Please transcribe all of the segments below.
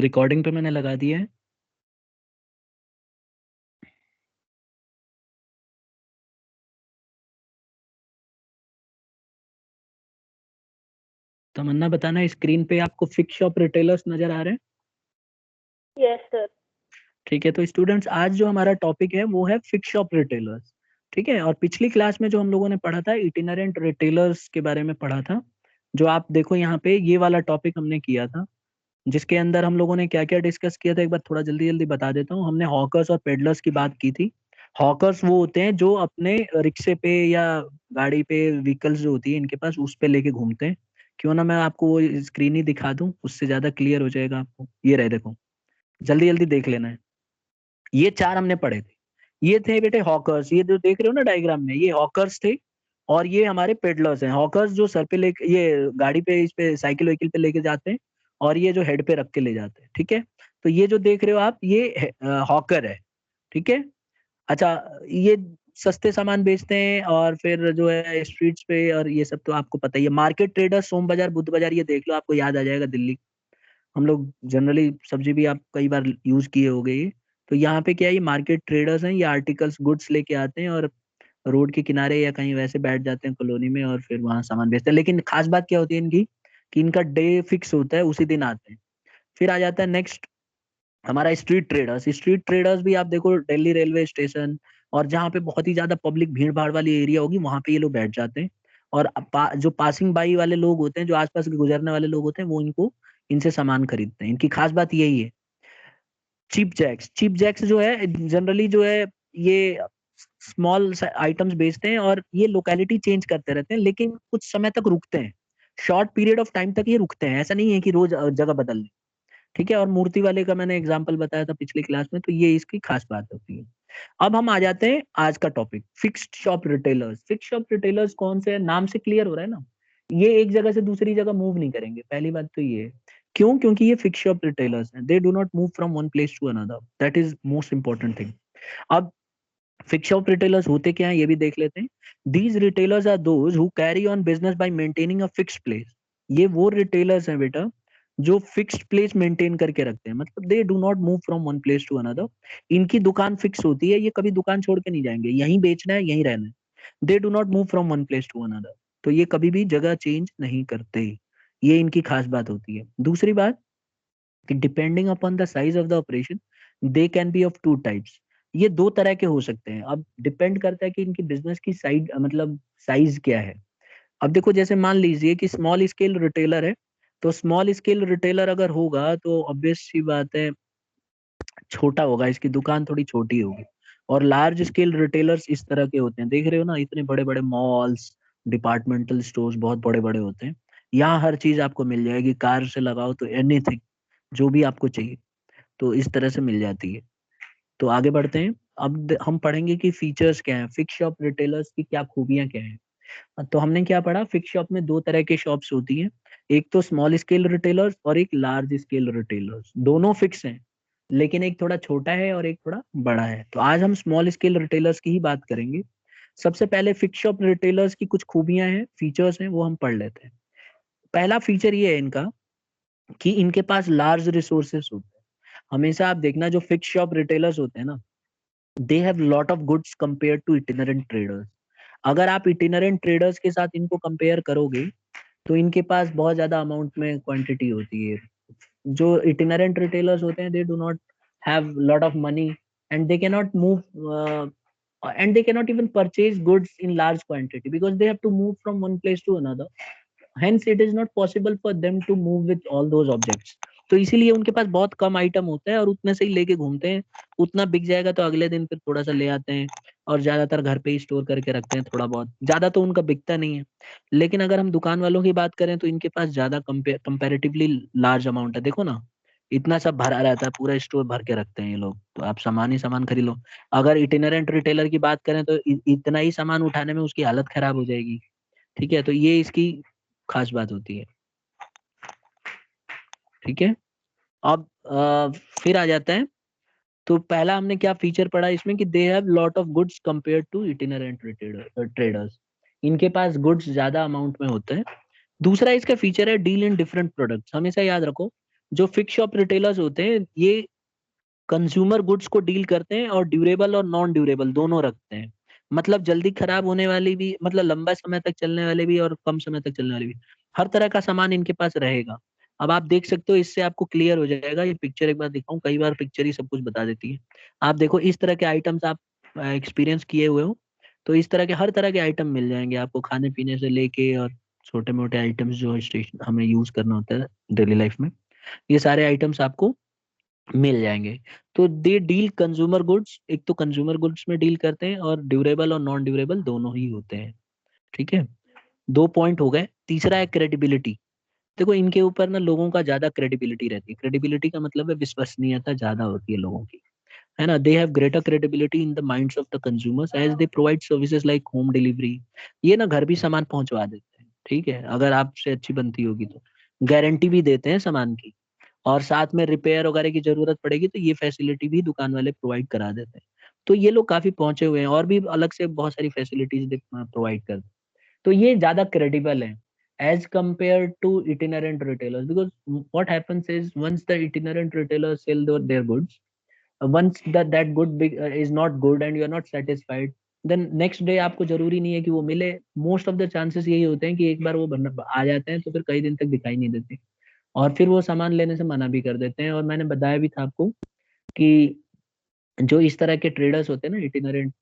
Recording पे मैंने लगा दिया है। तमन्ना बताना, स्क्रीन पे आपको फिक्स शॉप रिटेलर्स नजर आ रहे हैं? Yes sir. ठीक है, तो स्टूडेंट्स आज जो हमारा टॉपिक है वो है फिक्स शॉप रिटेलर्स। ठीक है, और पिछली क्लास में जो हम लोगों ने पढ़ा था इटिनरेंट रिटेलर्स के बारे में पढ़ा था। जो आप देखो यहाँ पे ये वाला टॉपिक हमने किया था, जिसके अंदर हम लोगों ने क्या क्या डिस्कस किया था, एक बार थोड़ा जल्दी जल्दी बता देता हूँ। हमने हॉकर्स और पेडलर्स की बात की थी। हॉकर्स वो होते हैं जो अपने रिक्शे पे या गाड़ी पे, व्हीकल्स जो होती है इनके पास, उस पे लेके घूमते हैं। क्यों ना मैं आपको वो स्क्रीन ही दिखा दूं, उससे ज्यादा क्लियर हो जाएगा आपको। ये रहे, देखो, जल्दी जल्दी देख लेना है। ये चार हमने पढ़े थे। ये थे बेटे हॉकर्स, ये जो देख रहे हो ना डायग्राम में, ये हॉकर्स थे। और ये हमारे पेडलर्स हैं। हॉकर्स जो सर पे ले, ये गाड़ी पे, इस पे साइकिल वाइकिल पे लेके जाते हैं, और ये जो हेड पे रख के ले जाते हैं। ठीक है, तो ये जो देख रहे हो आप, ये हॉकर है। ठीक है। अच्छा, ये सस्ते सामान बेचते हैं, और फिर जो है स्ट्रीट्स पे, और ये सब तो आपको पता ही है। मार्केट ट्रेडर, सोम बाजार, बुद्ध बाजार, ये देख लो, आपको याद आ जाएगा दिल्ली। हम लोग जनरली सब्जी भी आप कई बार यूज किए होंगे ये। तो यहाँ पे क्या है, ये मार्केट ट्रेडर्स हैं, ये आर्टिकल्स, गुड्स लेके आते हैं और रोड के किनारे या कहीं वैसे बैठ जाते हैं कॉलोनी में, और फिर वहां सामान बेचते हैं। लेकिन खास बात क्या होती है इनकी, कि इनका डे फिक्स होता है, उसी दिन आते हैं। फिर आ जाता है नेक्स्ट हमारा स्ट्रीट ट्रेडर्स। स्ट्रीट ट्रेडर्स भी आप देखो, दिल्ली रेलवे स्टेशन और जहाँ पे बहुत ही ज्यादा पब्लिक भीड़ भाड़ वाली एरिया होगी, वहां पे ये लोग बैठ जाते हैं। और जो पासिंग बाई वाले लोग होते हैं, जो आसपास के गुजरने वाले लोग होते हैं, वो इनको, इनसे सामान खरीदते हैं। इनकी खास बात यही है। चीप जैक्स, चीप जैक्स जो है जनरली जो है, ये स्मॉल आइटम्स बेचते हैं, और ये लोकेलिटी चेंज करते रहते हैं, लेकिन कुछ समय तक रुकते हैं। शॉर्ट पीरियड ऑफ टाइम तक ये रुकते हैं, ऐसा नहीं है कि रोज जगह बदल लें। ठीक है, और मूर्ति वाले का मैंने एग्जांपल बताया था पिछली क्लास में, तो ये इसकी खास बात होती है। अब हम आ जाते हैं आज का topic, fixed shop retailers. Fixed shop retailers कौन से हैं? नाम से क्लियर हो रहा है ना, ये एक जगह से दूसरी जगह मूव नहीं करेंगे, पहली बात तो ये है। क्यों? क्योंकि ये फिक्स्ड शॉप रिटेलर्स हैं, they do not move from one place to another, that is most important thing. अब फिक्स्ड शॉप रिटेलर्स होते क्या हैं, ये भी देख लेते हैं। These retailers are those who carry on business by maintaining a fixed place. ये वो रिटेलर्स हैं बेटा, जो फिक्स्ड प्लेस मेंटेन करके रखते हैं, मतलब they do not move from one place to another. इनकी दुकान फिक्स होती है, ये कभी दुकान छोड़ के नहीं जाएंगे, यहीं बेचना है, यहीं रहना है। They do not move from one place to another, तो ये कभी भी जगह चेंज नहीं करते। ये इनकी खास बात होती है। दूसरी बात, कि depending upon the size of the operation, they can be of two types. ये दो तरह के हो सकते हैं। अब डिपेंड करता है कि इनकी बिजनेस की साइड, मतलब साइज क्या है। अब देखो, जैसे मान लीजिए कि स्मॉल स्केल रिटेलर है, तो स्मॉल स्केल रिटेलर अगर होगा तो ऑब्वियस सी बात है, छोटा होगा, इसकी दुकान थोड़ी छोटी होगी। और लार्ज स्केल रिटेलर्स इस तरह के होते हैं, देख रहे हो ना, इतने बड़े बड़े मॉल्स, डिपार्टमेंटल स्टोर्स बहुत बड़े बड़े होते हैं। यहाँ हर चीज आपको मिल जाएगी, कार से लगाओ तो एनीथिंग, जो भी आपको चाहिए, तो इस तरह से मिल जाती है। तो आगे बढ़ते हैं। अब हम पढ़ेंगे कि फीचर्स क्या हैं, फिक्स शॉप रिटेलर्स की क्या खूबियां क्या हैं। तो हमने क्या पढ़ा, फिक्स शॉप में दो तरह के शॉप्स होती हैं, एक तो स्मॉल स्केल रिटेलर्स और एक लार्ज स्केल रिटेलर्स। दोनों फिक्स हैं, लेकिन एक थोड़ा छोटा है और एक थोड़ा बड़ा है। तो आज हम स्मॉल स्केल रिटेलर्स की ही बात करेंगे। सबसे पहले फिक्स शॉप रिटेलर्स की कुछ खूबियां हैं, फीचर्स हैं, वो हम पढ़ लेते हैं। पहला फीचर ये है इनका, कि इनके पास लार्ज रिसोर्सेस होते हैं। हमेशा आप देखना, जो फिक्स शॉप रिटेलर्स होते हैं ना, they have lot of goods compare to itinerant traders. अगर आप इटिनरेंट ट्रेडर्स के साथ इनको कंपेयर करोगे, तो इनके पास बहुत ज्यादा अमाउंट में क्वांटिटी होती है। जो इटिनरेंट रिटेलर्स होते हैं, they do not have lot of money, and they can not move, and they cannot even purchase goods in large quantity because they have to move from one place to another. Hence it is not possible for them to move with all those objects. तो इसीलिए उनके पास बहुत कम item होता है, और उतने से ही लेके घूमते हैं। उतना बिक जाएगा तो अगले दिन फिर थोड़ा सा ले आते हैं, और ज्यादातर घर पे ही स्टोर करके रखते हैं, थोड़ा बहुत, ज्यादा तो उनका बिकता नहीं है। लेकिन अगर हम दुकान वालों की बात करें, तो इनके पास ज्यादा कंपेरेटिवली लार्ज अमाउंट है। देखो ना, इतना सब भरा रहता है, पूरा स्टोर भर के रखते हैं ये लोग, तो आप सामान ही सामान खरीद लो। अगर इटिनरेंट रिटेलर की बात करें, तो इतना ही सामान उठाने में उसकी हालत खराब हो जाएगी। ठीक है, तो ये इसकी खास बात होती है। ठीक है, अब फिर आ जाता है। तो पहला हमने क्या फीचर पढ़ा इसमें, कि they have lot of goods compare to itinerant traders. इनके पास गुड्स ज्यादा अमाउंट में होते हैं। दूसरा इसका फीचर है, डील इन डिफरेंट प्रोडक्ट्स। हमेशा याद रखो, जो फिक्स शॉप रिटेलर्स होते हैं ये कंज्यूमर गुड्स को डील करते हैं और ड्यूरेबल और नॉन ड्यूरेबल दोनों रखते हैं। मतलब जल्दी खराब होने वाली भी, मतलब लंबा समय तक चलने वाले भी और कम समय तक चलने वाले भी, हर तरह का सामान इनके पास रहेगा। अब आप देख सकते हो, इससे आपको क्लियर हो जाएगा। ये पिक्चर एक बार दिखाऊं, कई बार पिक्चर ही सब कुछ बता देती है। आप देखो इस तरह के आइटम्स आप एक्सपीरियंस किए हुए हो, तो इस तरह के हर तरह के आइटम मिल जाएंगे आपको, खाने पीने से लेके और छोटे मोटे आइटम्स जो स्टेशन हमें यूज करना होता है डेली लाइफ में, ये सारे आइटम्स आपको मिल जाएंगे। तो दे डील कंज्यूमर गुड्स, एक तो कंज्यूमर गुड्स में डील करते हैं और ड्यूरेबल और नॉन ड्यूरेबल दोनों ही होते हैं। ठीक है, 2 पॉइंट हो गए। तीसरा है क्रेडिबिलिटी। देखो इनके ऊपर ना लोगों का ज्यादा क्रेडिबिलिटी रहती है। क्रेडिबिलिटी का मतलब है विश्वसनीयता ज्यादा होती है लोगों की, है ना। They have greater credibility in the minds of the consumers as they provide services like home delivery. ये ना घर भी सामान पहुंचवा देते हैं, ठीक है, अगर आपसे अच्छी बनती होगी तो। गारंटी भी देते हैं सामान की, और साथ में रिपेयर वगैरह की जरूरत पड़ेगी तो ये फैसिलिटी भी दुकान वाले प्रोवाइड करा देते हैं। तो ये लोग काफी पहुंचे हुए हैं, और भी अलग से बहुत सारी फैसिलिटीज प्रोवाइड करते हैं। तो ये ज्यादा क्रेडिबल है as compare to itinerant retailers, because what happens is once the itinerant retailers sell their goods, once that good big is not good and you are not satisfied, then next day आपको जरूरी नहीं है कि वो मिले। Most of the chances यही होते हैं कि एक बार वो आ जाते हैं तो फिर कई दिन तक दिखाई नहीं देते, और फिर वो सामान लेने से मना भी कर देते हैं। और मैंने बताया भी था आपको कि जो इस तरह के ट्रेडर्स होते हैं ना, इटिनरेंट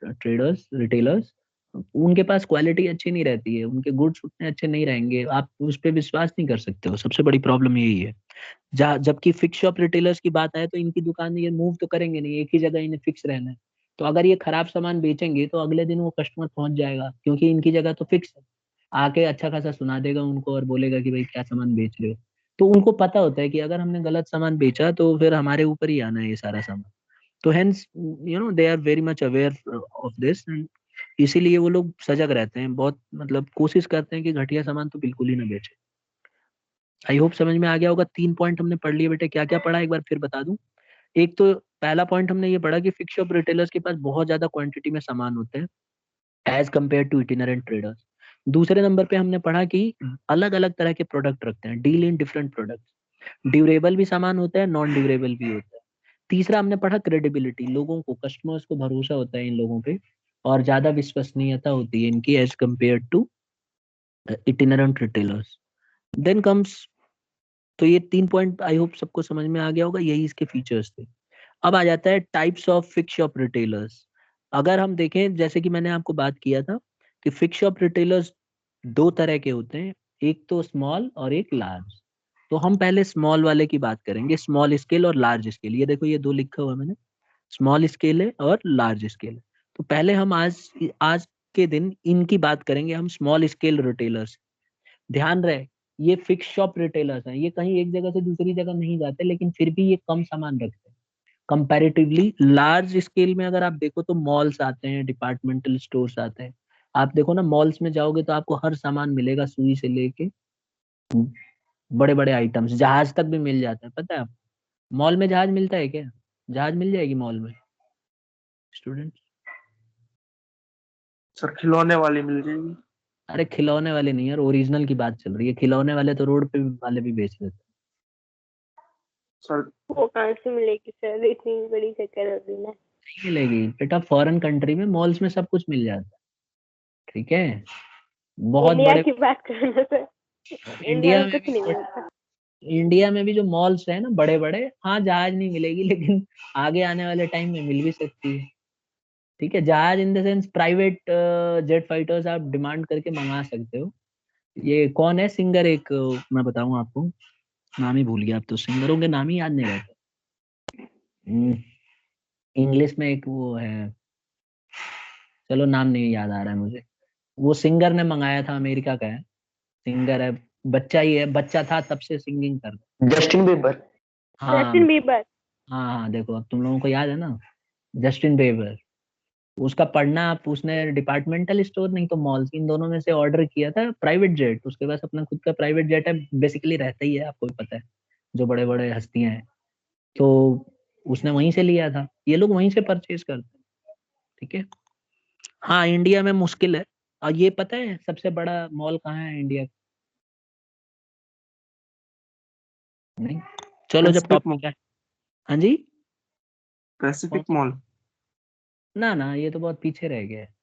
ट्रेडर्स रिटेलर्स, उनके पास क्वालिटी अच्छी नहीं रहती है, उनके गुड्स उतने अच्छे नहीं रहेंगे, आप उस पर विश्वास नहीं कर सकते हो। सबसे बड़ी प्रॉब्लम यही है। जहाँ जबकि फिक्स शॉप रिटेलर्स की बात आए तो इनकी दुकान ये मूव तो करेंगे नहीं, एक ही जगह इन्हें फिक्स रहना है। तो अगर ये खराब सामान बेचेंगे तो अगले दिन वो कस्टमर पहुंच जाएगा, क्योंकि इनकी जगह तो फिक्स है। आके अच्छा खासा सुना देगा उनको और बोलेगा कि भाई क्या सामान बेच रहे हो। तो उनको पता होता है कि अगर हमने गलत सामान बेचा तो फिर हमारे ऊपर ही आना है ये सारा सामान। तो hence they are very much aware of this, and इसीलिए वो लोग सजग रहते हैं बहुत, मतलब कोशिश करते हैं कि घटिया सामान तो बिल्कुल ही ना बेचे। आई होप समझ में आ गया होगा। 3 पॉइंट हमने पढ़ लिए बेटे। क्या क्या पढ़ा एक बार फिर बता दूं। एक तो पहला पॉइंट हमने ये पढ़ा कि फिक्स शॉप रिटेलर्स के पास बहुत ज्यादा क्वांटिटी में सामान होते हैं as compare to itinerant traders. दूसरे नंबर पे हमने पढ़ा कि अलग अलग तरह के प्रोडक्ट रखते हैं, deal in different products, durable भी सामान होता है, नॉन ड्यूरेबल भी होता है। तीसरा हमने पढ़ा क्रेडिबिलिटी, लोगों को, कस्टमर्स को भरोसा होता है इन लोगों पे, और ज्यादा विश्वसनीयता होती है इनकी as compare to itinerant retailers. Then comes, तो ये 3 पॉइंट आई होप सबको समझ में आ गया होगा, यही इसके फीचर्स थे। अब आ जाता है types of fix shop retailers. अगर हम देखें, जैसे कि मैंने आपको बात किया था कि फिक्स शॉप रिटेलर्स 2 तरह के होते हैं, एक तो स्मॉल और एक लार्ज। तो हम पहले स्मॉल वाले की बात करेंगे, स्मॉल स्केल और लार्ज स्केल। ये देखो ये 2 लिखा हुआ है मैंने, स्मॉल स्केल है और लार्ज स्केल है। तो पहले हम आज आज के दिन इनकी बात करेंगे, हम स्मॉल स्केल रिटेलर्स। ध्यान रहे, ये फिक्स शॉप रिटेलर्स हैं, ये कहीं एक जगह से दूसरी जगह नहीं जाते, लेकिन फिर भी ये कम सामान रखते हैं कंपैरेटिवली। लार्ज स्केल में अगर आप देखो तो मॉल्स आते हैं, डिपार्टमेंटल स्टोर्स आते हैं। आप देखो ना, मॉल्स में जाओगे तो आपको हर सामान मिलेगा, सुई से लेके बड़े बड़े आइटम्स, जहाज तक भी मिल जाता है। पता है आप, मॉल में जहाज मिलता है क्या? जहाज मिल जाएगी मॉल में स्टूडेंट? सर खिलौने वाली मिल जाएगी। अरे खिलौने वाले नहीं यार, ओरिजिनल की बात चल रही है। खिलौने वाले तो रोड पे वाले भी बेच देते सर वो कहाँ से मिलेगी सर, इतनी बड़ी जगह होगी ना। हैं। नहीं मिलेगी बेटा, फॉरेन कंट्री में मॉल्स में सब कुछ मिल जाता है, ठीक है। बहुत इंडिया बड़े, की बात करना सर, इंडिया इंडिया में में कुछ नहीं भी, मिलता। इंडिया में भी जो मॉल्स है ना बड़े बड़े, हाँ जहाज नहीं मिलेगी, लेकिन आगे आने वाले टाइम में मिल भी सकती है। ठीक है, जहाज in the sense private jet fighters आप डिमांड करके मंगा सकते हो। ये कौन है सिंगर, एक मैं बताऊं आपको, नाम ही भूल गया, अब तो सिंगरों के नाम ही याद नहीं रहते। इंग्लिश में एक वो है, चलो नाम नहीं याद आ रहा है मुझे। वो सिंगर ने मंगाया था, अमेरिका का है, सिंगर है, बच्चा ही है, बच्चा था तब से सिंगिंग कर रहा जस्टिन बीबर। है। हाँ जस्टिन बीबर। हाँ हाँ, देखो अब तुम लोगों को याद है ना, जस्टिन बेबर। उसका पढ़ना आप, उसने डिपार्टमेंटल स्टोर नहीं तो मॉल्स, इन दोनों में से ऑर्डर किया था प्राइवेट जेट। उसके पास अपना खुद का प्राइवेट जेट है, बेसिकली रहता ही है, आपको भी पता है, जो बड़े बड़े हस्तियां हैं। तो उसने वहीं से लिया था, ये लोग वहीं से परचेज करते हैं। ठीक है। हाँ इंडिया में मुश्किल है। और ये पता है सबसे बड़ा मॉल कहाँ है इंडिया का? नहीं, चलो जब पैसिफिक टॉपिक है। हाँ जी, पैसिफिक कौन मॉल। ना ना, ये तो बहुत पीछे रह गया है।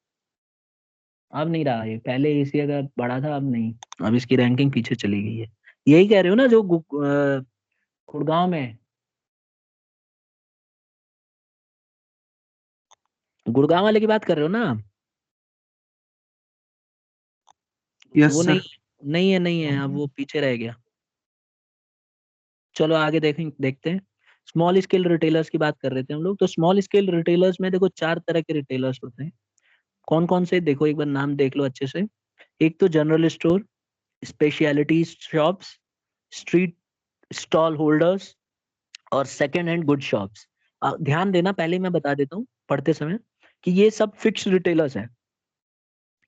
अब नहीं रहा ये, पहले एशिया का बड़ा था, अब नहीं। अब इसकी रैंकिंग पीछे चली गई है। यही कह रहे हो ना जो गुड़गांव में है? गुड़गांव वाले की बात कर रहे हो ना आप? यस वो नहीं, सर। नहीं है, नहीं है, अब वो पीछे रह गया। चलो आगे देखते हैं। स्मॉल स्केल रिटेलर्स की बात कर रहे थे हम लोग। तो स्मॉल स्केल रिटेलर्स में देखो 4 तरह के रिटेलर्स होते हैं। कौन कौन से, देखो एक बार नाम देख लो अच्छे से। एक तो general store, speciality shops, street stall holders, और सेकेंड हैंड गुड शॉप्स। ध्यान देना, पहले ही मैं बता देता हूँ पढ़ते समय, कि ये सब फिक्स्ड रिटेलर्स हैं।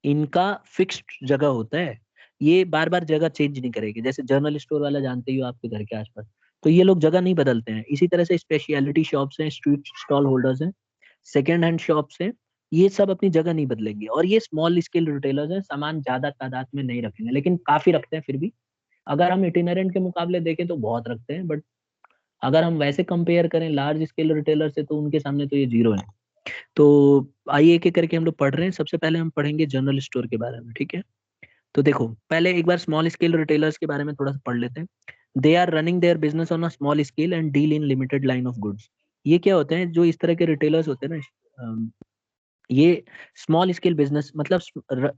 इनका फिक्स्ड जगह होता है। ये बार बार जगह चेंज नहीं करेगी। जैसे जनरल स्टोर वाला जानते ही हो, आपके घर के आसपास, तो ये लोग जगह नहीं बदलते हैं। इसी तरह से स्पेशलिटी शॉप्स हैं, स्ट्रीट स्टॉल होल्डर्स हैं, सेकेंड हैंड शॉप्स हैं, ये सब अपनी जगह नहीं बदलेंगे। और ये स्मॉल स्केल रिटेलर्स हैं, सामान ज्यादा तादाद में नहीं रखेंगे, लेकिन काफी रखते हैं फिर भी। अगर हम इटिनरेंट के मुकाबले देखें तो बहुत रखते हैं, बट अगर हम वैसे कंपेयर करें लार्ज स्केल रिटेलर से, तो उनके सामने तो ये जीरो है। तो आइए एक एक करके हम लोग पढ़ रहे हैं। सबसे पहले हम पढ़ेंगे जनरल स्टोर के बारे में, ठीक है? तो देखो, पहले एक बार स्मॉल स्केल रिटेलर्स के बारे में थोड़ा सा पढ़ लेते हैं। They are running their business on a small scale and deal in limited line of goods. ये क्या होते हैं, जो इस तरह के रिटेलर्स होते हैं ना, ये स्मॉल स्केल बिजनेस मतलब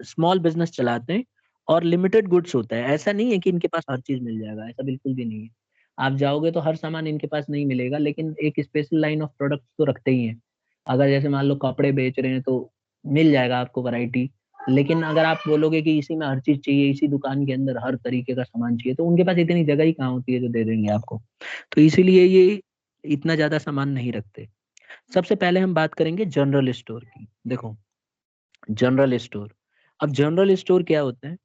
स्मॉल बिजनेस चलाते हैं, और लिमिटेड गुड्स होता है। ऐसा नहीं है कि इनके पास हर चीज मिल जाएगा, ऐसा बिल्कुल भी नहीं है। आप जाओगे तो हर सामान इनके पास नहीं मिलेगा, लेकिन एक स्पेशल लाइन ऑफ प्रोडक्ट्स तो रखते ही हैं। अगर जैसे मान लो कपड़े बेच रहे हैं, तो मिल जाएगा आपको वैरायटी। लेकिन अगर आप बोलोगे कि इसी में हर चीज चाहिए, इसी दुकान के अंदर हर तरीके का सामान चाहिए, तो उनके पास इतनी जगह ही कहाँ होती है जो दे देंगे आपको। तो इसीलिए ये इतना ज्यादा सामान नहीं रखते। सबसे पहले हम बात करेंगे जनरल स्टोर की। देखो, जनरल स्टोर, अब जनरल स्टोर क्या होते हैं?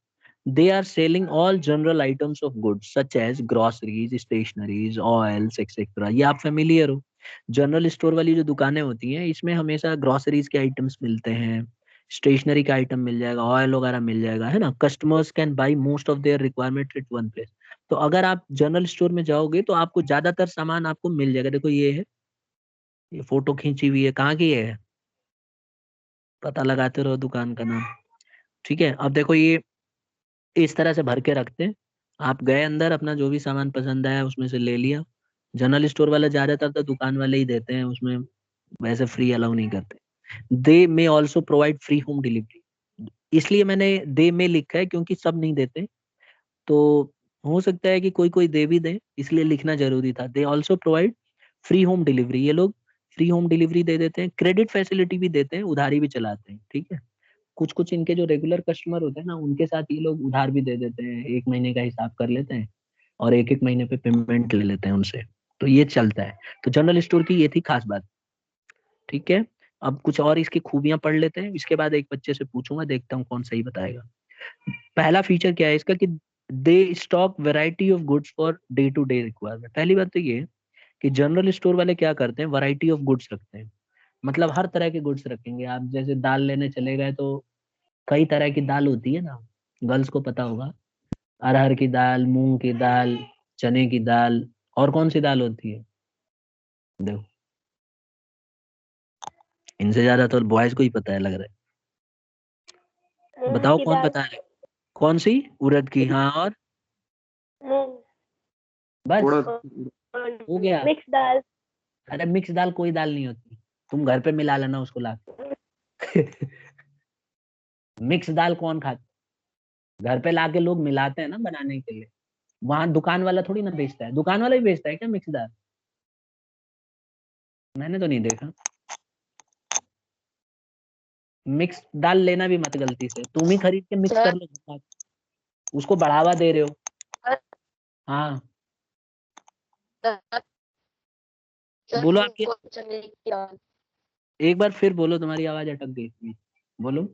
They are selling all general items of goods such as groceries, stationeries, oils etcetera. ये आप फेमिलियर हो। जनरल स्टोर वाली जो दुकानें होती हैं, इसमें हमेशा ग्रोसरीज के आइटम्स मिलते हैं, स्टेशनरी का आइटम मिल जाएगा, ऑयल वगैरह मिल जाएगा, है ना? Customers can buy most of their requirement eight one place. तो अगर आप जनरल स्टोर में जाओगे तो आपको ज्यादातर सामान आपको मिल जाएगा। देखो ये है, ये फोटो खींची हुई है, कहाँ की है? पता लगाते रहो दुकान का नाम। ठीक है, अब देखो ये इस तरह से भर के रखते हैं। आप गए अंदर, अपना जो भी सामान पसंद आया उसमें से ले लिया। जनरल स्टोर वाले ज्यादातर तो दुकान वाले ही देते हैं उसमें, वैसे फ्री अलाउ नहीं करते। They may also provide free home delivery. इसलिए मैंने दे में लिखा है, क्योंकि सब नहीं देते। तो हो सकता है कि कोई कोई दे भी दे, इसलिए लिखना जरूरी था। They also provide free home delivery. ये लोग फ्री होम डिलीवरी दे देते हैं, क्रेडिट फैसिलिटी भी देते हैं, उधारी भी चलाते हैं, ठीक है? कुछ कुछ इनके जो रेगुलर कस्टमर होते हैं ना, उनके साथ ये लोग उधार भी दे देते हैं, 1 महीने का हिसाब कर लेते हैं, और एक एक महीने पे पेमेंट ले लेते हैं उनसे। तो ये चलता है। तो जनरल स्टोर की ये थी खास बात, ठीक है? अब कुछ और इसकी खूबियां पढ़ लेते हैं, इसके बाद एक बच्चे से पूछूंगा, देखता हूँ कौन सही बताएगा। पहला फीचर क्या है इसका, कि they stock variety of goods for day to day requirement. पहली बात तो ये है कि जनरल स्टोर वाले क्या करते हैं, वैरायटी ऑफ गुड्स रखते हैं। मतलब हर तरह के गुड्स रखेंगे। आप जैसे दाल लेने चले गए, तो कई तरह की दाल होती है ना, गर्ल्स को पता होगा। अरहर की दाल, मूंग की दाल, चने की दाल, और कौन सी दाल होती है? देखो, इनसे ज्यादा तो बॉयज को ही पता है लग रहा है। मूंग बताओ की कौन दाल। बता रहा है? कौन सी? उड़द की, हाँ, और मूंग। बस उड़द। और हो गया। मिक्स दाल। अरे मिक्स दाल कोई दाल नहीं होती, तुम घर पे मिला लेना उसको ला के। मिक्स दाल कौन खाता? घर पे लाके लोग मिलाते हैं ना बनाने के लिए। वहां दुकान वाला थोड़ी ना बेचता है। दुकान वाला ही बेचता है क्या मिक्स दाल? मैंने तो नहीं देखा। मिक्स दाल लेना भी मत गलती से, तुम ही खरीद के मिक्स कर लो, उसको बढ़ावा दे रहे हो। हाँ, बोलो आपकी, एक बार फिर बोलो, तुम्हारी आवाज अटक गई थी। बोलो।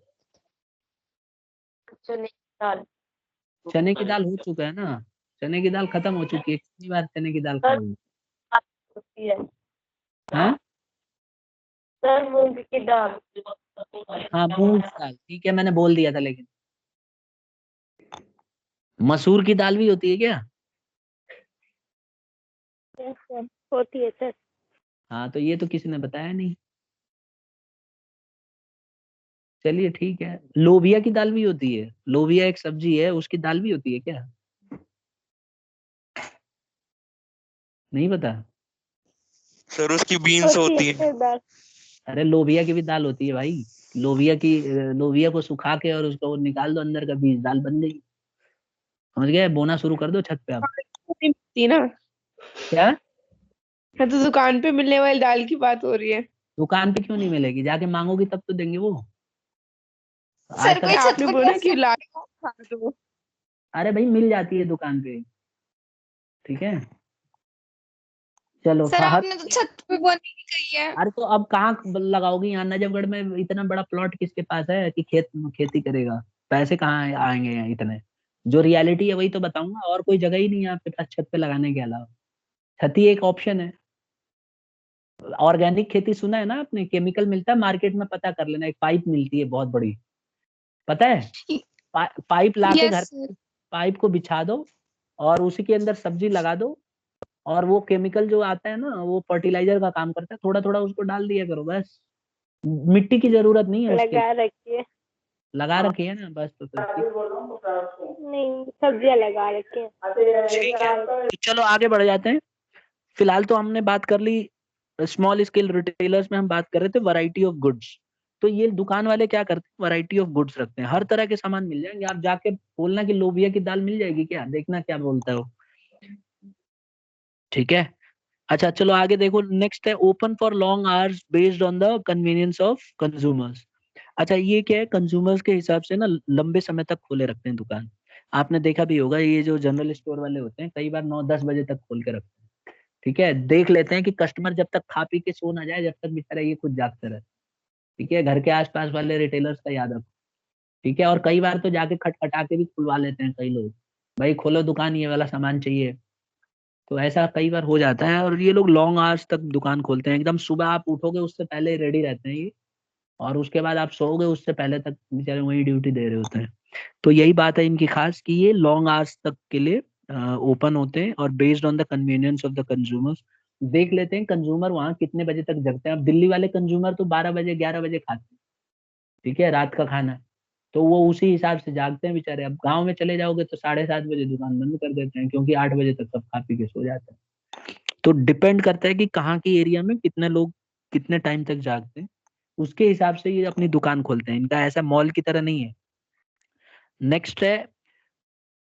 चने की दाल हो चुका है ना, चने की दाल खत्म हो चुकी है, कितनी बार चने की दाल खाओगे? होती है हाँ, सर, मूंग की दाल। हाँ मूंग की दाल ठीक है, मैंने बोल दिया था, लेकिन मसूर की दाल भी होती है क्या? Yes, sir. होती है सर। हाँ, तो ये तो किसी ने बताया नहीं। चलिए ठीक है, लोबिया की दाल भी होती है, लोबिया एक सब्जी है, उसकी दाल भी होती है क्या? नहीं पता? सर उसकी बीन्स होती होती है है। सर दाल। अरे लोबिया की भी दाल होती है भाई। लोबिया को सुखा के और उसको निकाल दो, अंदर का बीज, दाल बन गई। समझ गए? बोना शुरू कर दो छत पे आप। नहीं मिलती ना। क्या? हाँ, तो दुकान पे मिलने वाली दाल की बात हो रही है। दुकान पे क्यों नहीं मिलेगी? जाके मांगोगी तब तो देंगे वो। आज सर तक कोई छत आपने पे बोला कैसे? कि लाके खा दो। अरे भाई मिल जाती है दुकान पे। ठीक है, चलो सर फहद। आपने तो छत पे बोने की कही है। अरे तो अब कहाँ लगाओगी? यहाँ नजफगढ़ में इतना बड़ा प्लॉट किसके पास है कि खेती करेगा? पैसे कहाँ आएंगे यहाँ इतने? जो रियलिटी है वही तो बताऊंगा, और कोई जगह ही नहीं है आपके पास छत पे लगाने के अलावा। छत ही एक ऑप्शन है। ऑर्गेनिक खेती सुना है ना आपने? केमिकल मिलता है मार्केट में, पता कर लेना, एक पाइप मिलती है बहुत बड़ी, पता है? पाइप ला के यस घर, सर। पाइप को बिछा दो और उसी के अंदर सब्जी लगा दो, और वो केमिकल जो आता है ना, वो फर्टिलाइजर का काम करता है, थोड़ा थोड़ा उसको डाल दिया करो बस। मिट्टी की जरूरत नहीं है उसके लिए। लगा रखी है। लगा रखी है ना बस, तो फिर ठीक। नहीं, सब्जियां लगा रखी है। ठीक है, तो चलो आगे बढ़ जाते हैं। फिलहाल तो हमने बात कर ली, स्मॉल स्केल रिटेलर्स में हम बात कर रहे थे वैरायटी ऑफ गुड्स। तो ये दुकान वाले क्या करते हैं? वैरायटी ऑफ गुड्स रखते हैं, हर तरह के सामान मिल जाएंगे। आप जाके बोलना कि लोबिया की दाल मिल जाएगी क्या, देखना क्या बोलता है वो। ठीक है, अच्छा चलो आगे देखो। नेक्स्ट है open for long hours based on the convenience of consumers. अच्छा ये क्या है? कंज्यूमर्स के हिसाब से ना लंबे समय तक खोले रखते हैं दुकान। आपने देखा भी होगा, ये जो जनरल स्टोर वाले होते हैं कई बार 9-10 बजे तक खोल के रखते हैं। ठीक है, देख लेते हैं कि कस्टमर जब तक खा पी के सो ना जाए, जब तक बेचारा ये खुद जागते रहे। ठीक है, घर के आसपास वाले रिटेलर्स का याद रखो। ठीक है, और कई बार तो जाके खटखटा के भी खुलवा लेते हैं कई लोग, भाई खोलो दुकान, ये वाला सामान चाहिए। तो ऐसा कई बार हो जाता है, और ये लोग लॉन्ग आवर्स तक दुकान खोलते हैं, एकदम सुबह आप उठोगे उससे पहले रेडी रहते हैं ये, और उसके बाद आप सोओगे उससे पहले तक बेचारे वही ड्यूटी दे रहे होते हैं। तो यही बात है इनकी खास, कि ये लॉन्ग आवर्स तक के लिए ओपन होते हैं, और based on the convenience of the consumers. देख लेते हैं कंज्यूमर वहाँ कितने बजे तक जगते हैं। अब दिल्ली वाले कंज्यूमर तो 12 बजे 11 बजे खाते हैं, ठीक है, रात का खाना। तो वो उसी हिसाब से जागते हैं बेचारे। अब गाँव में चले जाओगे तो 7:30 बजे दुकान बंद कर देते हैं, क्योंकि 8 बजे तक सब खा पी के सो जाते हैं। तो डिपेंड करता है कि कहाँ की एरिया में कितने लोग कितने टाइम तक जागते हैं, उसके हिसाब से ये अपनी दुकान खोलते हैं। इनका ऐसा मॉल की तरह नहीं है। नेक्स्ट है,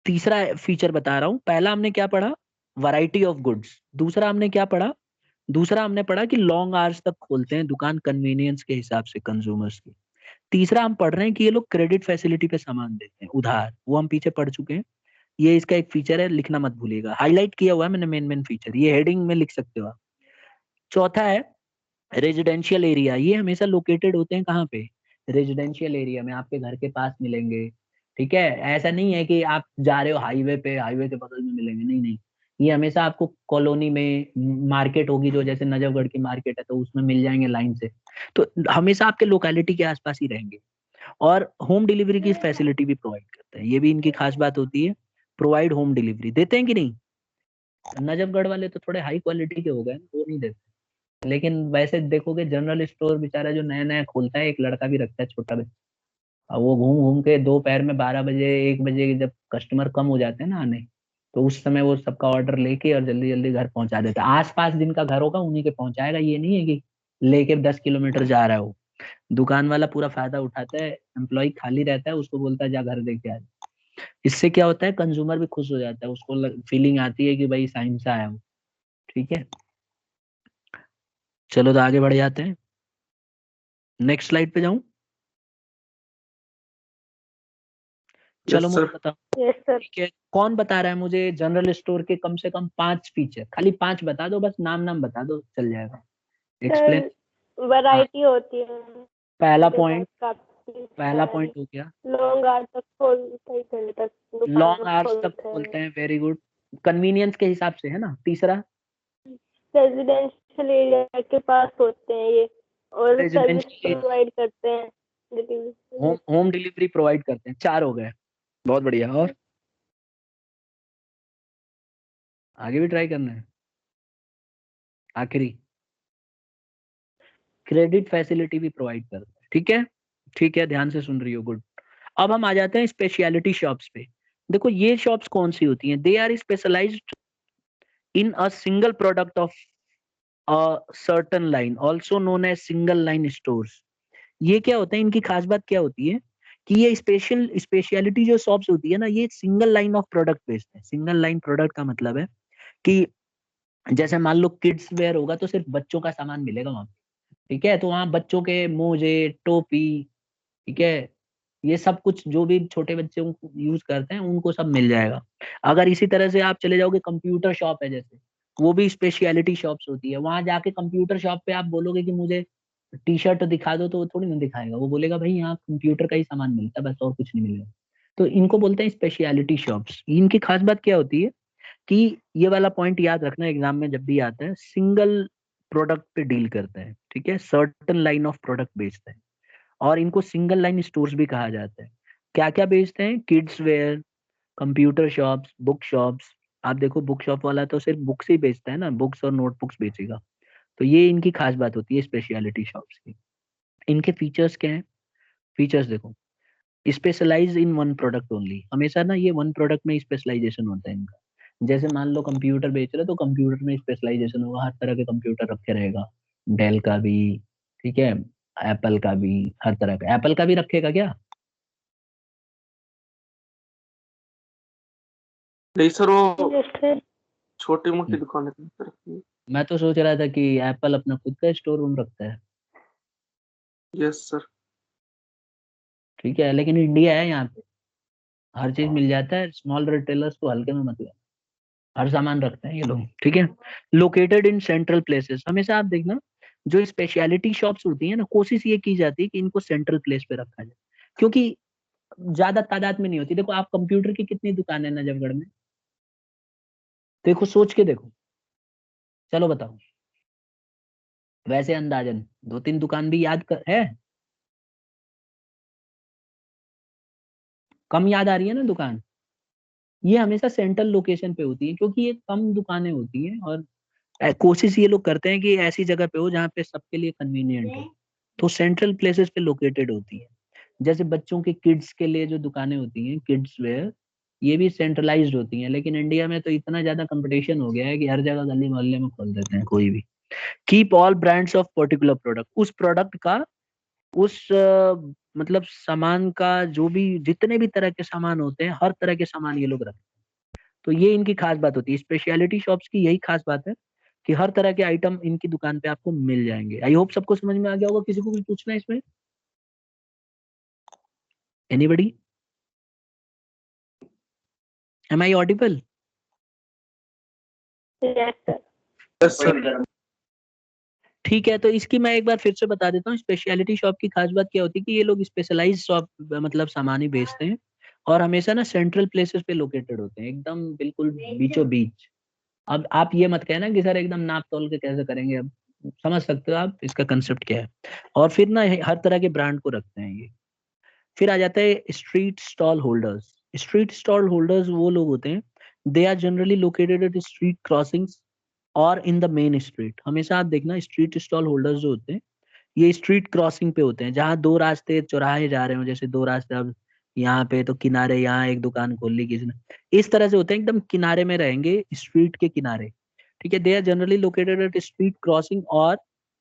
तीसरा फीचर बता रहा हूँ। पहला हमने क्या पढ़ा? Variety of goods. दूसरा हमने क्या पढ़ा? दूसरा हमने पढ़ा कि लॉन्ग आवर्स तक खोलते हैं दुकान कन्वीनियंस के हिसाब से कंज्यूमर्स की। तीसरा हम पढ़ रहे हैं कि ये लोग क्रेडिट फैसिलिटी पे सामान देते हैं, उधार, वो हम पीछे पढ़ चुके हैं। ये इसका एक फीचर है, लिखना मत भूलिएगा, हाईलाइट किया हुआ है मैंने मेन मेन फीचर, ये हेडिंग में लिख सकते हो आप। चौथा है रेजिडेंशियल एरिया। ये हमेशा लोकेटेड होते हैं कहाँ पे? रेजिडेंशियल एरिया में, आपके घर के पास मिलेंगे। ठीक है, ऐसा नहीं है कि आप जा रहे हो हाईवे पे, हाईवे के बगल में मिलेंगे, नहीं नहीं। ये हमेशा आपको कॉलोनी में, मार्केट होगी जो, जैसे नजफगढ़ की मार्केट है तो उसमें मिल जाएंगे लाइन से। तो हमेशा आपके लोकेलिटी के आसपास ही रहेंगे। और होम डिलीवरी की फैसिलिटी भी प्रोवाइड करते हैं, ये भी इनकी खास बात होती है। प्रोवाइड होम डिलीवरी देते हैं कि नहीं? नजफगढ़ वाले तो थोड़े हाई क्वालिटी के हो गए, वो नहीं देते। लेकिन वैसे देखोगे जनरल स्टोर बेचारा जो नया नया खोलता है, एक लड़का भी रखता है छोटा बच्चा, और वो घूम घूम के दोपहर में 12 बजे 1 बजे जब कस्टमर कम हो जाते हैं ना आने, तो उस समय वो सबका ऑर्डर लेके और जल्दी जल्दी घर पहुंचा देता है। आस पास जिनका घर होगा उन्हीं के पहुंचाएगा, ये नहीं है कि लेके 10 किलोमीटर जा रहा है वो। दुकान वाला पूरा फायदा उठाता है, एम्प्लॉय खाली रहता है, उसको बोलता है जा घर दे के आ। इससे क्या होता है, कंज्यूमर भी खुश हो जाता है, उसको फीलिंग आती है कि भाई साइम से आया हूँ। ठीक है, चलो तो आगे बढ़ जाते हैं। नेक्स्ट स्लाइड पे जाऊं? चलो यस मुझे सर। बताओ। Yes sir. ठीक है, कौन बता रहा है मुझे जनरल स्टोर के कम से कम 5 फीचर? खाली 5 बता दो, बस नाम नाम बता दो चल जाएगा। एक्सप्लेन। सर वैरायटी होती है पहला उनके पास पॉइंट, काफी पहला सारी। पॉइंट हो गया, लॉन्ग आवर तक खोल, कई घंटे तक लॉन्ग दुकान आवर्स तक खोलते हैं। खोलते हैं, वेरी गुड। कन्वीनियंस के हिसाब से है ना। तीसरा, रेजिडेंशियल एरिया के पास होते हैं ये, और सर्विस रेजिडेंशियल, प्रोवाइड करते हैं डिलीवरी। होम डिलीवरी प्रोवाइड करते हैं। 4 हो गए, बहुत बढ़िया। और आगे भी ट्राई करना है। आखिरी, क्रेडिट फैसिलिटी भी प्रोवाइड करता है। ठीक है, ठीक है, ध्यान से सुन रही हो, गुड। अब हम आ जाते हैं स्पेशलिटी शॉप्स पे। देखो ये शॉप्स कौन सी होती हैं? They are specialized in a single product of a certain line, also known as single line stores. ये क्या होता है, इनकी खास बात क्या होती है कि ये स्पेशलिटी जो शॉप्स होती है ना, ये सिंगल लाइन ऑफ प्रोडक्ट बेचते हैं। सिंगल लाइन प्रोडक्ट का मतलब है कि जैसे मान लो किड्स वेयर होगा तो सिर्फ बच्चों का सामान मिलेगा वहां पे, ठीक है? तो वहां बच्चों के मोजे, टोपी, ठीक है, ये सब कुछ जो भी छोटे बच्चे यूज करते हैं उनको सब मिल जाएगा। अगर इसी तरह से आप चले जाओगे, कंप्यूटर शॉप है जैसे, वो भी स्पेशलिटी शॉप्स होती है। वहां जाके कंप्यूटर शॉप पे आप बोलोगे कि मुझे टी शर्ट दिखा दो, तो वो थोड़ी ना दिखाएगा, वो बोलेगा भाई यहाँ कंप्यूटर का ही सामान मिलता है बस, और कुछ नहीं मिलेगा। तो इनको बोलते हैं स्पेशलिटी शॉप्स। इनकी खास बात क्या होती है कि ये वाला पॉइंट याद रखना एग्जाम में जब भी आता है, सिंगल प्रोडक्ट पे डील करते हैं, ठीक है, सर्टेन लाइन ऑफ प्रोडक्ट बेचते हैं, और इनको सिंगल लाइन स्टोर्स भी कहा जाता है। क्या क्या बेचते हैं? Kids where, computer shops, book shops. आप देखो बुक शॉप वाला तो सिर्फ बुक्स ही बेचता है ना, बुक्स और नोटबुक्स बेचेगा। तो ये इनकी खास बात होती है स्पेशलिटी शॉप्स की। इनके फीचर्स क्या हैं? फीचर्स देखो, specialize in one product only. हमेशा ना ये वन प्रोडक्ट में स्पेशलाइजेशन होता है इनका। जैसे मान लो कंप्यूटर बेच रहे हो, तो कंप्यूटर में स्पेशलाइजेशन होगा, हर तरह के कंप्यूटर रखे रहेगा, डेल का भी, ठीक है, एप्पल का भी, हर तरह का। एप्पल का भी रखेगा क्या? नहीं सर, वो जैसे छोटी मोटी हम्म, दुकानें पे रखी है। मैं तो सोच रहा था कि एप्पल अपना खुद का स्टोर रूम रखता है। Yes sir. ठीक है, लेकिन इंडिया है, यहाँ पे हर चीज मिल जाता है। स्मॉल रिटेलर्स को हल्के में मत लो, हर सामान रखते हैं ये लोग, ठीक है। Located in central places. हमेशा आप देखना, जो स्पेशलिटी शॉप्स होती है ना, कोशिश ये की जाती है कि इनको सेंट्रल प्लेस पे रखा जाए, क्योंकि ज्यादा तादाद में नहीं होती। देखो आप कंप्यूटर की कितनी दुकान है नजफगढ़ में? देखो सोच के देखो, चलो बताओ, वैसे अंदाजन 2-3 दुकान भी है? कम याद आ रही है ना दुकान? ये हमेशा सेंट्रल लोकेशन पे होती है, क्योंकि ये कम दुकानें होती हैं, और कोशिश ये लोग करते हैं कि ऐसी जगह पे हो जहाँ पे सबके लिए कन्वीनियंट हो, तो सेंट्रल प्लेसेस पे लोकेटेड होती है। जैसे बच्चों के किड्स के लिए जो दुकानें होती हैं, किड्स वेयर, ये भी सेंट्रलाइज्ड होती हैं। लेकिन इंडिया में तो इतना ज्यादा कंपटीशन हो गया है कि हर जगह गली मोहल्ले में खोल देते हैं कोई भी। Keep all brands of particular product. उस प्रोडक्ट का, उस मतलब सामान का, जो भी जितने भी तरह के सामान होते हैं, हर तरह के सामान ये लोग रखते हैं। तो ये इनकी खास बात होती है। स्पेशलिटी शॉप्स की यही खास बात है कि हर तरह के आइटम इनकी दुकान पे आपको मिल जाएंगे। आई होप सबको समझ में आ गया होगा। किसी को कुछ पूछना है इसमें? Anybody? Am I audible? Yes sir. Yes sir. ठीक है, तो इसकी मैं एक बार फिर से बता देता हूँ। स्पेशलिटी शॉप की खास बात क्या होती है कि ये लोग स्पेशलाइज शॉप, मतलब सामान ही बेचते हैं, और हमेशा ना सेंट्रल प्लेसेस पे लोकेटेड होते हैं, एकदम बिल्कुल बीचों बीच। अब आप ये मत कहना कि सर एकदम नाप तोल के कैसे करेंगे। अब समझ सकते हो आप इसका कंसेप्ट क्या है। और फिर ना हर तरह के ब्रांड को रखते हैं ये। फिर आ जाता है street stall holders. Street stall holders वो लोग होते हैं, they are generally located at street crossings और इन द मेन स्ट्रीट। हमेशा आप देखना, स्ट्रीट स्टॉल होल्डर्स जो होते हैं, ये स्ट्रीट क्रॉसिंग पे होते हैं, जहाँ दो रास्ते चौराहे जा रहे हो, जैसे दो रास्ते, अब यहाँ पे तो किनारे, यहाँ एक दुकान खोल ली किसी ने, इस तरह से होते हैं, एकदम किनारे में रहेंगे, स्ट्रीट के किनारे। ठीक है, they are generally located at street crossing और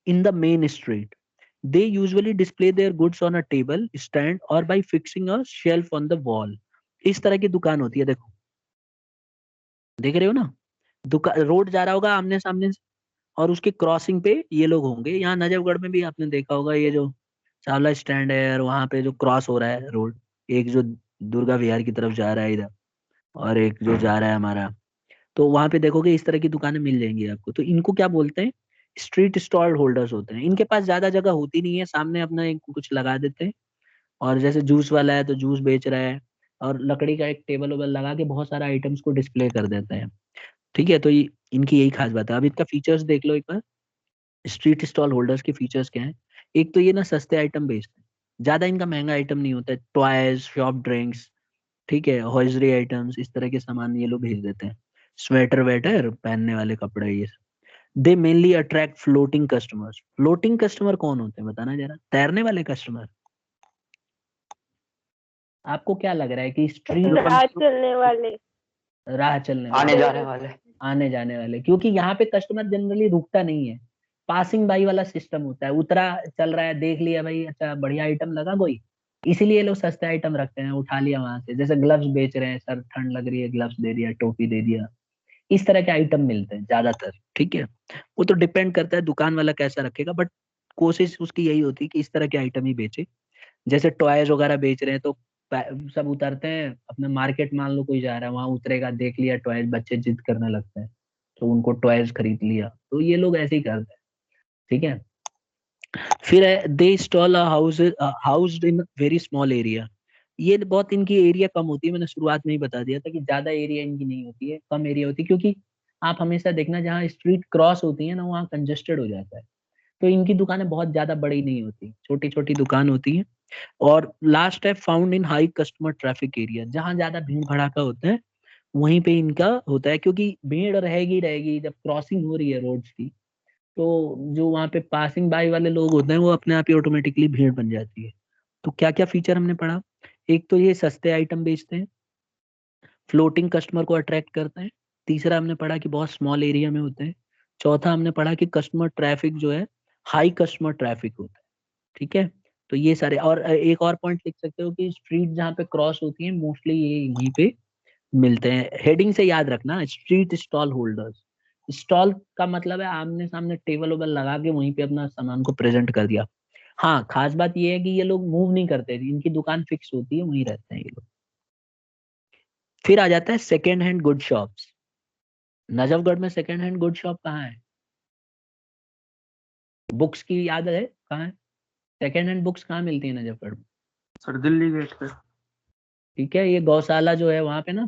in the main street. They usually display their goods on a table stand और by fixing a shelf on the wall. इस तरह की दुकान होती है। देखो, देख रहे हो ना, दुकान, रोड जा रहा होगा आमने सामने से, और उसके क्रॉसिंग पे ये लोग होंगे। यहाँ नजफगढ़ में भी आपने देखा होगा, ये जो चावला स्टैंड है, और वहां पे जो क्रॉस हो रहा है रोड, एक जो दुर्गा विहार की तरफ जा रहा है इधर, और एक जो जा रहा है हमारा, तो वहां पे देखोगे इस तरह की दुकानें मिल जाएंगी आपको। तो इनको क्या बोलते हैं? स्ट्रीट स्टॉल होल्डर्स होते हैं। इनके पास ज्यादा जगह होती नहीं है, सामने अपना एक कुछ लगा देते हैं, और जैसे जूस वाला है तो जूस बेच रहा है, और लकड़ी का एक टेबल वेबल लगा के बहुत सारा आइटम्स को डिस्प्ले कर देते हैं। ठीक है, तो इनकी यही खास बात है। अब इनका फीचर्स देख लो एक बार। स्ट्रीट स्टॉल होल्डर्स के फीचर्स क्या हैं? एक तो ये ना सस्ते आइटम बेचते हैं, ज्यादा इनका महंगा आइटम नहीं होता है। टॉयज, सॉफ्ट ड्रिंक्स, ठीक है, हॉजरी आइटम्स, इस तरह के सामान ये लोग भेज देते हैं। स्वेटर वेटर, पहनने वाले कपड़े, ये सब। दे mainly attract floating customers. Floating customer कौन होते हैं बताना जरा, तैरने वाले कस्टमर। आपको क्या लग रहा है कि स्ट्रीट राह चलने वाले, राह चलने आने वाले, जाने वाले। आने जाने वाले, क्योंकि यहाँ पे कस्टमर जनरली रुकता नहीं है, पासिंग बाई वाला सिस्टम होता है, उतरा चल रहा है, देख लिया भाई अच्छा बढ़िया आइटम लगा कोई, इसीलिए लोग सस्ते आइटम रखते हैं, उठा लिया वहां से। जैसे ग्लव्स बेच रहे हैं, सर ठंड लग रही है ग्लव्स दे दिया, टोपी दे दिया, इस तरह के आइटम मिलते हैं ज्यादातर। ठीक है, वो तो डिपेंड करता है दुकान वाला कैसा रखेगा, बट कोशिश उसकी यही होती है कि इस तरह के आइटम ही बेचे। जैसे टॉयज वगैरह बेच रहे हैं तो सब उतरते हैं, अपने मार्केट मान लो कोई जा रहा है वहां उतरेगा, देख लिया टॉयज, बच्चे जिद करने लगते हैं तो उनको टॉयज खरीद लिया, तो ये लोग ऐसे ही करते हैं। ठीक है, फिर है their stall housed in very small area. ये बहुत इनकी एरिया कम होती है, मैंने शुरुआत में ही बता दिया था कि ज्यादा एरिया इनकी नहीं होती है, कम एरिया होती है, क्योंकि आप हमेशा देखना जहाँ स्ट्रीट क्रॉस होती है ना वहाँ कंजेस्टेड हो जाता है, तो इनकी दुकानें बहुत ज्यादा बड़ी नहीं होती, छोटी छोटी दुकान होती है। और लास्ट है found in high customer traffic area, जहाँ ज्यादा भीड़ भड़ाका होता है वहीं पे इनका होता है, क्योंकि भीड़ रहेगी रहेगी जब क्रॉसिंग हो रही है रोड्स की, तो जो वहाँ पे पासिंग बाय वाले लोग होते हैं वो अपने आप ही ऑटोमेटिकली भीड़ बन जाती है। तो क्या क्या फीचर हमने पढ़ा, एक तो ये सस्ते आइटम बेचते हैं, फ्लोटिंग कस्टमर को अट्रैक्ट करते हैं, तीसरा हमने पढ़ा कि बहुत स्मॉल एरिया में होते हैं, चौथा हमने पढ़ा कि कस्टमर ट्रैफिक जो है हाई कस्टमर ट्रैफिक होता है। ठीक है, तो ये सारे, और एक और पॉइंट लिख सकते हो कि स्ट्रीट जहाँ पे क्रॉस होती है मोस्टली ये यहीं पे मिलते हैं। हेडिंग से याद रखना, स्ट्रीट स्टॉल होल्डर्स, स्टॉल का मतलब है आमने सामने टेबल वेबल लगा के वहीं पे अपना सामान को प्रेजेंट कर दिया। हाँ, खास बात ये है कि ये लोग मूव नहीं करते, इनकी दुकान फिक्स होती है, वहीं रहते हैं ये लोग। फिर आ जाता है second hand good shops. Najafgarh में सेकेंड हैंड गुड शॉप कहाँ है? बुक्स की याद है कहाँ है? सेकेंड हैंड बुक्स कहाँ मिलती है नजफगढ़ में? सर दिल्ली गेट पे। ठीक है, ये गौशाला जो है वहां पे ना।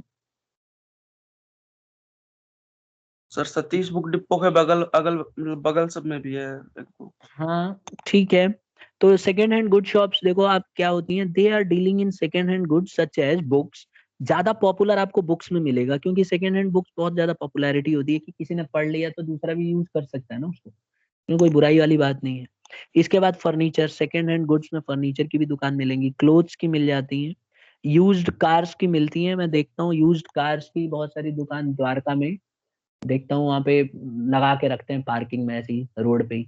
सर सतीश बुक डिपो के बगल अगल बगल सब में भी है एक बुक। हाँ ठीक है, तो सेकेंड हैंड गुड शॉप्स देखो आप क्या होती हैं, they are dealing in second hand goods such as books. ज्यादा पॉपुलर आपको बुक्स में मिलेगा, क्योंकि सेकेंड हैंड बुक्स बहुत ज्यादा पॉपुलैरिटी होती है कि किसी ने पढ़ लिया तो दूसरा भी यूज कर सकता है ना उसको, इसमें कोई बुराई वाली बात नहीं है। इसके बाद फर्नीचर, सेकेंड हैंड गुड्स में फर्नीचर की भी दुकान मिलेंगी, क्लोथ्स की मिल जाती हैं, यूज्ड कार्स की मिलती हैं। मैं देखता हूँ यूज्ड कार्स की बहुत सारी दुकान द्वारका में देखता हूँ, वहां पे लगा के रखते हैं पार्किंग में ऐसी रोड पे ही।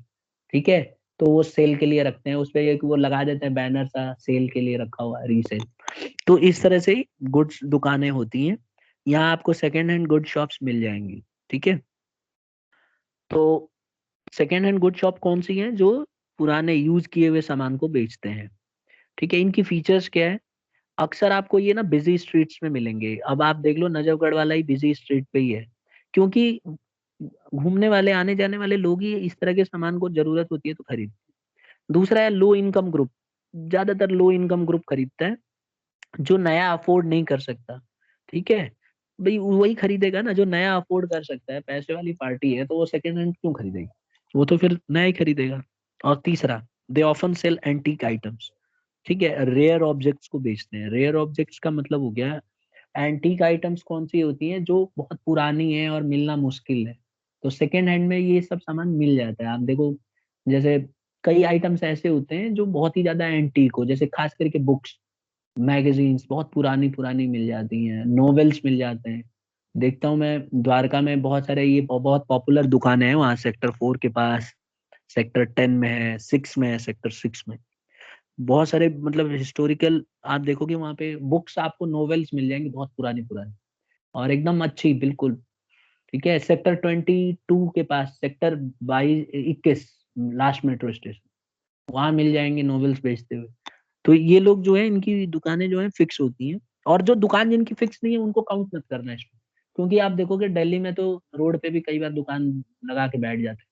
ठीक है, तो वो सेल के लिए रखते हैं, उस पे एक वो लगा देते हैं बैनर सा, सेल के लिए रखा हुआ है, रीसेल। तो इस तरह से गुड्स दुकानें होती हैं, यहाँ आपको सेकेंड हैंड गुड शॉप्स मिल जाएंगी। ठीक है, तो सेकेंड हैंड गुड शॉप कौन सी है? जो पुराने यूज किए हुए सामान को बेचते हैं। ठीक है, इनकी फीचर्स क्या है? अक्सर आपको ये ना बिजी स्ट्रीट्स में मिलेंगे, अब आप देख लो नजफगढ़ वाला ही बिजी स्ट्रीट पे ही है, क्योंकि घूमने वाले आने जाने वाले लोग ही इस तरह के सामान को जरूरत होती है तो खरीद। दूसरा है लो इनकम ग्रुप, ज्यादातर लो इनकम ग्रुप खरीदता है, जो नया अफोर्ड नहीं कर सकता। ठीक है, भाई वही खरीदेगा ना जो नया अफोर्ड कर सकता है, पैसे वाली पार्टी है तो वो सेकेंड हैंड क्यों खरीदेगी, वो तो फिर नया ही खरीदेगा। और तीसरा, they often sell antique items. ठीक है, रेयर ऑब्जेक्ट्स को बेचते हैं। रेयर ऑब्जेक्ट्स का मतलब हो गया, एंटीक आइटम्स कौन सी होती हैं जो बहुत पुरानी है और मिलना मुश्किल है, तो सेकेंड हैंड में ये सब सामान मिल जाता है। आप देखो जैसे कई आइटम्स ऐसे होते हैं जो बहुत ही ज्यादा एंटीक हो, जैसे खास करके बुक्स, मैगजीन्स बहुत पुरानी पुरानी मिल जाती हैं, नॉवेल्स मिल जाते हैं। देखता हूँ मैं द्वारका में बहुत सारे ये बहुत पॉपुलर दुकानें हैं वहाँ, सेक्टर 4 के पास, सेक्टर 10 में है, 6 में है, सेक्टर 6 में बहुत सारे मतलब हिस्टोरिकल, आप देखोगे वहाँ पे बुक्स आपको नॉवेल्स मिल जाएंगी बहुत पुरानी पुरानी और एकदम अच्छी बिल्कुल। ठीक है, सेक्टर 22 के पास, सेक्टर 21 लास्ट मेट्रो स्टेशन, वहां मिल जाएंगे नॉवेल्स बेचते हुए। तो ये लोग जो है इनकी दुकानें जो है फिक्स होती हैं, और जो दुकान जिनकी फिक्स नहीं है उनको काउंट मत करना इसमें, क्योंकि आप देखोगे दिल्ली में तो रोड पे भी कई बार दुकान लगा के बैठ जाते हैं,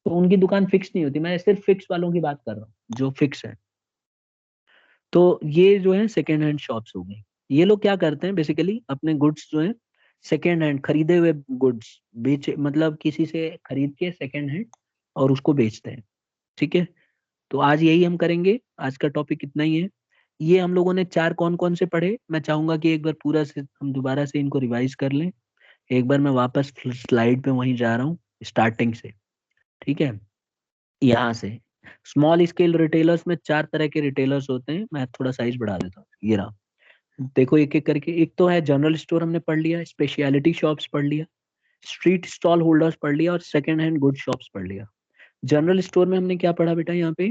तो उनकी दुकान फिक्स नहीं होती। मैं सिर्फ फिक्स वालों की बात कर रहा हूँ जो फिक्स है। तो ये जो है सेकेंड हैंड शॉप्स हो गई। ये लोग क्या करते हैं बेसिकली, अपने गुड्स जो है सेकेंड हैंड खरीदे हुए गुड्स बेचे, मतलब किसी से खरीद के सेकेंड हैंड और उसको बेचते हैं। ठीक है, तो आज यही हम करेंगे, आज का टॉपिक इतना ही है। ये हम लोगों ने 4 कौन कौन से पढ़े, मैं चाहूंगा कि एक बार पूरा से हम दोबारा से इनको रिवाइज कर लें। एक बार मैं वापस स्लाइड पे वहीं जा रहा हूँ स्टार्टिंग से। ठीक है, यहाँ से स्मॉल स्केल रिटेलर्स में 4 तरह के रिटेलर्स होते हैं। मैं थोड़ा साइज बढ़ा देता हूँ, ये रहा, देखो एक एक करके। एक तो है जनरल स्टोर, हमने पढ़ लिया, स्पेशलिटी शॉप्स पढ़ लिया, स्ट्रीट स्टॉल होल्डर्स पढ़ लिया, और सेकंड हैंड गुड शॉप्स पढ़ लिया। जनरल स्टोर में हमने क्या पढ़ा बेटा यहाँ पे,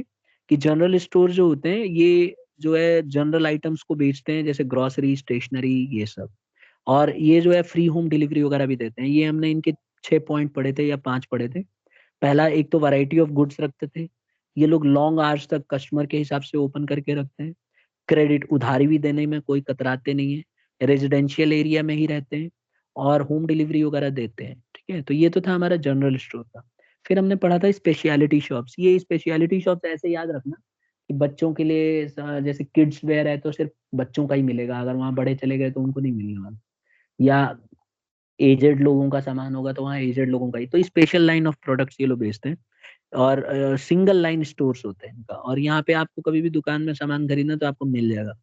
कि जनरल स्टोर जो होते हैं ये जो है जनरल आइटम्स को बेचते हैं, जैसे ग्रोसरी, स्टेशनरी, ये सब। और ये जो है फ्री होम डिलीवरी वगैरह भी देते हैं। ये हमने इनके 6 पॉइंट पढ़े थे या 5 पढ़े थे। पहला, एक तो वैरायटी ऑफ गुड्स रखते थे, ये लोग लॉन्ग आवर्स तक कस्टमर के हिसाब से ओपन करके रखते हैं। क्रेडिट, उधारी भी देने में कोई कतराते नहीं है, रेजिडेंशियल एरिया में ही रहते हैं, और होम डिलीवरी वगैरह देते हैं। ठीक है, तो ये तो था हमारा जनरल स्टोर का। फिर हमने पढ़ा था स्पेशलिटी शॉप्स। ये स्पेशलिटी शॉप्स ऐसे याद रखना कि बच्चों के लिए जैसे किड्स वेयर है तो सिर्फ बच्चों का ही मिलेगा, अगर वहाँ बड़े चले गए तो उनको नहीं मिलने वाला। या एजेड लोगों का सामान होगा तो वहाँ एजेड लोगों का ही। तो स्पेशल लाइन ऑफ प्रोडक्ट्स ये लोग बेचते हैं, और सिंगल लाइन स्टोर्स होते हैं इनका। और यहाँ पे आपको कभी भी दुकान में सामान खरीदना तो आपको मिल जाएगा।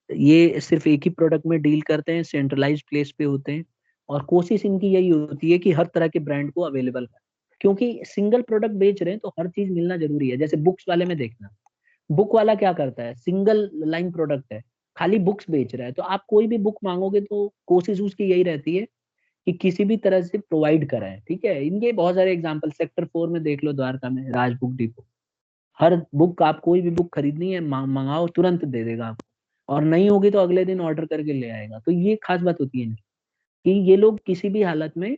ये सिर्फ एक ही प्रोडक्ट में डील करते हैं, सेंट्रलाइज्ड प्लेस पे होते हैं, और कोशिश इनकी यही होती है कि हर तरह के ब्रांड को अवेलेबल करें, क्योंकि सिंगल प्रोडक्ट बेच रहे हैं तो हर चीज मिलना जरूरी है। जैसे बुक्स वाले में देखना, बुक वाला क्या करता है, सिंगल लाइन प्रोडक्ट है, खाली बुक्स बेच रहा है, तो आप कोई भी बुक मांगोगे तो कोशिश उसकी यही रहती है कि किसी भी तरह से प्रोवाइड कराएं। ठीक है, इनके बहुत सारे एग्जांपल सेक्टर 4 में देख लो, द्वारका में राज बुक डिपो। हर बुक, आप कोई भी बुक खरीदनी है मंगाओ, तुरंत दे देगा आपको, और नहीं होगी तो अगले दिन ऑर्डर करके ले आएगा। तो ये खास बात होती है कि ये लोग किसी भी हालत में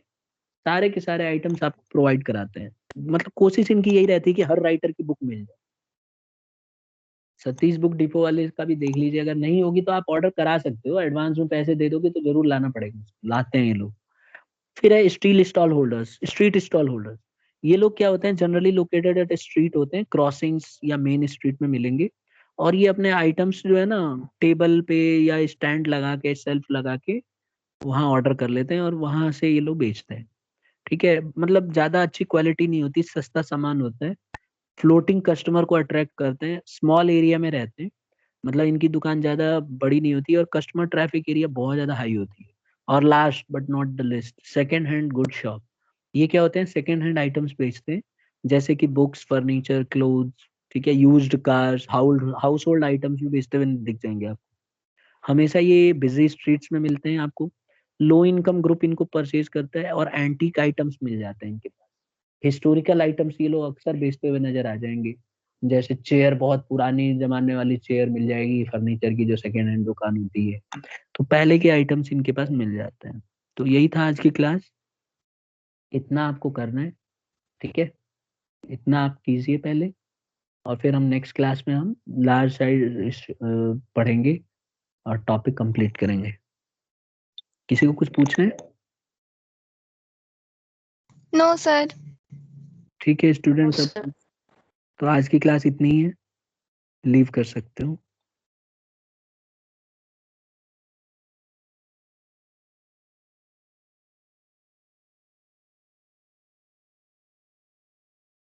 सारे के सारे आइटम्स आपको प्रोवाइड कराते हैं। मतलब कोशिश इनकी यही रहती है कि हर राइटर की बुक मिल जाए। सतीश बुक डिपो वाले का भी देख लीजिए, अगर नहीं होगी तो आप ऑर्डर करा सकते हो, एडवांस में पैसे दे दोगे तो जरूर लाना पड़ेगा, लाते हैं ये लोग। फिर है steel stall holders, street stall holders. ये लोग क्या होते हैं, जनरली लोकेटेड एट स्ट्रीट होते हैं, क्रॉसिंग्स या मेन स्ट्रीट में मिलेंगे, और ये अपने आइटम्स जो है ना टेबल पे या स्टैंड लगा के, सेल्फ लगा के वहाँ ऑर्डर कर लेते हैं, और वहां से ये लोग बेचते हैं। ठीक है, मतलब ज्यादा अच्छी क्वालिटी नहीं होती, सस्ता सामान होता है, फ्लोटिंग कस्टमर को अट्रैक्ट करते हैं, स्मॉल एरिया में रहते हैं, मतलब इनकी दुकान ज्यादा बड़ी नहीं होती, और कस्टमर ट्रैफिक एरिया बहुत ज्यादा हाई होती है। और last but not the list, second hand good shop. ये क्या होते हैं, सेकेंड हैंड आइटम्स बेचते हैं, जैसे कि बुक्स, फर्नीचर, क्लोथ्स, ठीक है, used cars, house hold items भी बेचते हुए दिख जाएंगे आपको। हमेशा ये बिजी स्ट्रीट्स में मिलते हैं आपको। लो इनकम ग्रुप इनको परचेज करता है, और एंटीक आइटम्स मिल जाते हैं इनके पास। हिस्टोरिकल आइटम्स ये लोग अक्सर बेचते हुए नजर आ जाएंगे, जैसे चेयर, बहुत पुरानी जमाने वाली चेयर मिल जाएगी फर्नीचर की, जो सेकेंड हैंड दुकान होती है। तो पहले के आइटम्स इनके पास मिल जाते हैं। तो यही था आज की क्लास, इतना आपको करना है। ठीक है, इतना आप कीजिए पहले, और फिर हम नेक्स्ट क्लास में हम लार्ज साइज पढ़ेंगे और टॉपिक कंप्लीट करेंगे। किसी को कुछ पूछना है? No sir. ठीक है स्टूडेंट्स, अब तो आज की क्लास इतनी ही है, लीव कर सकते हो।